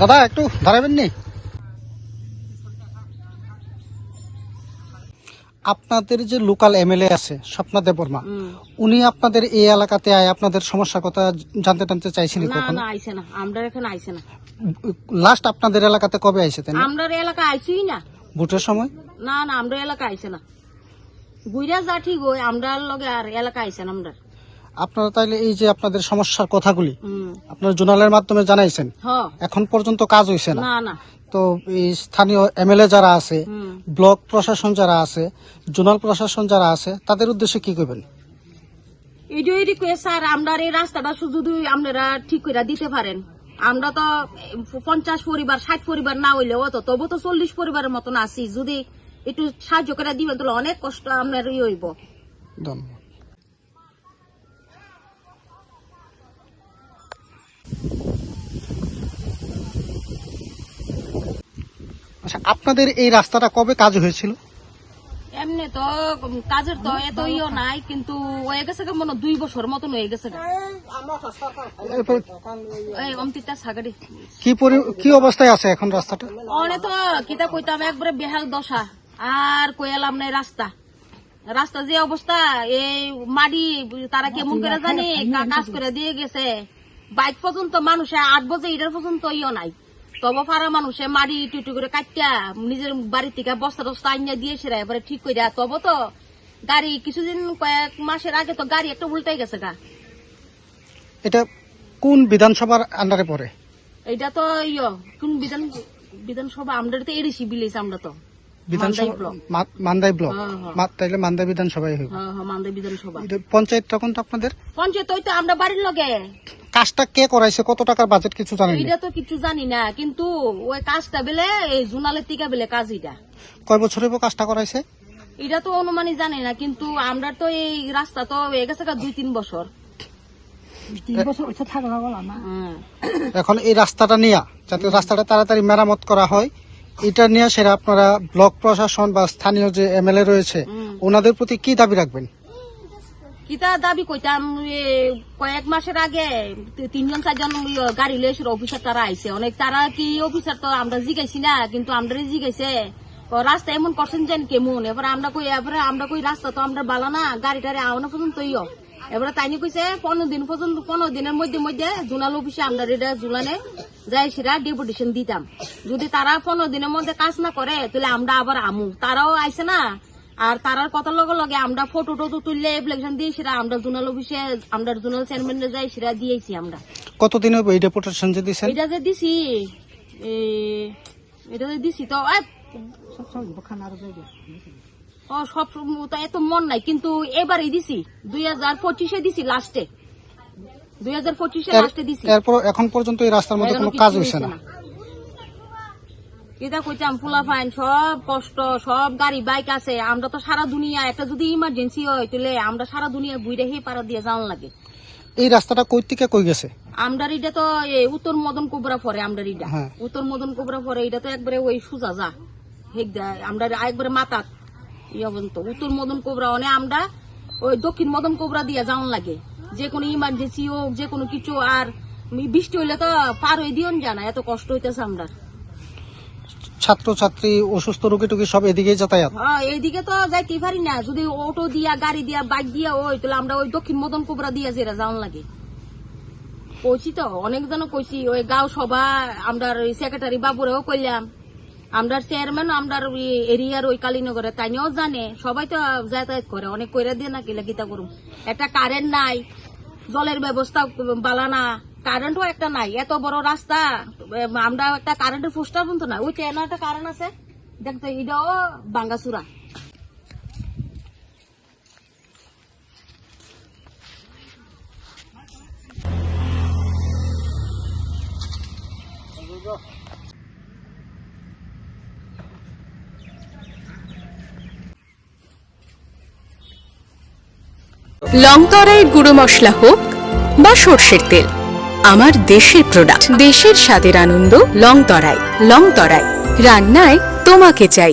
দাদা একটু দাঁড়াবেন নি? আপনাদের যে লোকাল এমএলএ আছে স্বপ্না দেববর্মা, উনি আপনাদের এই এলাকাতে আয় আপনাদের সমস্যার কথা জানতে চাইছেন কখনো? না, আইছে না, আমরা এখানে আইছে না। লাস্ট আপনাদের এলাকাতে কবে আইছে? আমরা এলাকা আইছিই না। ভোটের সময়? না, আমরা এলাকা আইছে না। বুইরা যা ঠিক হয়, আমরা লগে আর এলাকা আইছে না। আপনারা তাইলে এই যে আপনাদের সমস্যার কথাগুলি আপনারা জোনালের মাধ্যমে জানাইছেন, এখন পর্যন্ত কাজ হইছে না? না। তো এই স্থানীয় এমএলএ যারা আছে, ব্লক প্রশাসন যারা আছে, জোনাল প্রশাসন যারা আছে, তাদের উদ্দেশ্যে কি করবেন? এটাই রিকোয়েস্ট স্যার, আমরা এই রাস্তাটা যদি আপনারা ঠিক করে দিতে পারেন। আমরা তো 50 পরিবার 60 পরিবার না হইলেও তবু তো 40 পরিবারের মতন আছি। যদি একটু সাহায্য করে দিবেন তাহলে অনেক কষ্ট আপনার হইব। ধন্যবাদ। আচ্ছা, আপনাদের এই রাস্তাটা কবে কাজ হয়েছিল? এমনি তো কাজের তো এত নাই, কিন্তু হয়ে গেছে মনে 2 বছর মতন হয়ে গেছে। কি অবস্থায় আছে এখন রাস্তাটা? অনেক তো কিতা কইতাম, একবারে বেহাল দশা। আর কইলাম না রাস্তা যে অবস্থা, এই মাটি তারা কেমন করে জানি কাজ করে দিয়ে গেছে। বাইক পর্যন্ত মানুষে 8 বাজে এটার পর্যন্ত নাই। তবে পাড়া মানুষে মাড়ি টুটু করে কাটিয়া নিজের বাড়ি থেকে বস্তা টস্তা আইনা দিয়েছে, এবারে ঠিক করে। তবে তো গাড়ি কিছুদিন কয়েক মাসের আগে তো গাড়ি একটা উল্টাই গেছে গা। এটা কোন বিধানসভার আন্ডারে পড়ে? এটা তো কোন বিধানসভা? আমরা তো এডিসি বিলেজ। আমরা তো মান্দাই ব্লক। তাইলে মান্দাই বিধানসভায় হইব। মান্দাই বিধানসভা। পঞ্চায়েত তখন তো আপনাদের? পঞ্চায়েত ওই তো আমরা বাড়ির লগে। কাজটা কে করাইছে? কত টাকার বাজেট কিছু জানেন? এটা তো কিছু জানি না, কিন্তু ওই কাজটা বেলে এই জোনালের থেকে বেলে কাজ। এটা কয় বছর হইব কাজটা করাইছে? এটা তো অনুমানই জানি না, কিন্তু আমরা তো এই রাস্তা তো হয়ে গেছে 2-3 বছর। এখন এই রাস্তাটা নিয়ে যাতে রাস্তাটা তাড়াতাড়ি মেরামত করা হয়, এটা নিয়ে সেটা আপনারা ব্লক প্রশাসন বা স্থানীয় যে এমএলএ রয়েছে ওনাদের প্রতি কি দাবি রাখবেন? কিতা দাবি কইতাম, কয়েক মাসের আগে 3-4জন গাড়ি লইছিল অফিসার, তারা আইছে অনেক। তারা কি অফিসার তো আমরা জিগাইছি না, কিন্তু আমরা জিগাইছে রাস্তা এমন করছেন যেন কেমন। এবারে আমরা কই রাস্তা তো আমরা বালা না, গাড়ি টাড়ি আওনা পর্যন্ত এবারে তাই কইছে 15 দিন পর্যন্ত, 15 দিনের মধ্যে জোনাল অফিসে আমরা এটা জুলানে যাই সেটা ডেপুটেশন দিতাম। যদি তারা 15 দিনের মধ্যে কাজ না করে তাহলে আমরা আবার আমু। তারাও আইছে না, আর তারার কথা লগে আমরা ফটো টটো তুললে অ্যাপ্লিকেশন দিয়ে সেটা আমরা জোনাল অফিসে, আমরা জোনাল চেয়ারম্যানে যাই সেটা দিয়েছি। আমরা কতদিন হবে এই ডেপুটেশন যে দিছেন? এটা যে দিছি তো সব এত মন নাই, কিন্তু এবারই দিছি 2025-এ দিছি, লাস্টে 2025-এ লাস্টে দিছি। এরপর এখন পর্যন্ত এই রাস্তার মধ্যে কোনো কাজ হইছে না। এটা কইতাম ফুলা ফাইন সব কষ্ট, সব গাড়ি বাইক আছে। আমরা তো সারা দুনিয়া একটা যদি ইমার্জেন্সি হয় তাহলে আমরা সারা দুনিয়া বুইরা হে পাড়া দিয়ে যাওয়ান লাগে। এই রাস্তাটা কই থেকে কই গেছে? আমরার এটা তো উত্তর মদন কোবরা পরে। আমরার এটা উত্তর মদন কোবরা পরে। এটা তো একবারে ওই সুজা যা আমরা একবারে মাথা উত্তর মদন কোবরা অনেক। আমরা ওই দক্ষিণ মদন কোবরা দিয়ে যাওয়ান লাগে, যে কোনো ইমার্জেন্সি হোক, যে কোনো কিছু। আর বৃষ্টি হইলে তো পার হয়ে দিও জানা, এত কষ্ট হইতেছে। আমরা ছাত্রছাত্রী, অসুস্থ রোগী টুগী সব এদিকে যাতায়াত। এইদিকে তো যাইতে পারি না, যদি অটো দিয়া, গাড়ি দিয়া, বাইক দিয়া তাহলে আমরা ওই দক্ষিণ মদন কোবরা দিয়া যেটা যাওয়ান লাগে। কইছি তো অনেকজন কইছি, ওই গাঁও সভা আমরা সেক্রেটারি বাবুরাও কইলাম, আমরা চেয়ারম্যান, আমরা এরিয়ার ওই কালীনগরে তাইও জানে, সবাই তো যাতায়াত করে। অনেক কইরা দিয়ে না কিলা কিতা করুম। একটা কারেন্ট নাই, জলের ব্যবস্থা বালা না, কারেন্টও একটা নাই। এত বড় রাস্তা, আমরা একটা কারেন্টের পোস্টার পর্যন্ত নাই। ওই ট্রেনের একটা কারেন্ট আছে দেখতে, এটাও বাঙ্গাচুরা। লংতরাই গুঁড়ো মশলা হোক বা সর্ষের তেল, আমার দেশের প্রোডাক্ট, দেশের স্বাদের আনন্দ। লংতরাই রান্নায় তোমাকে চাই।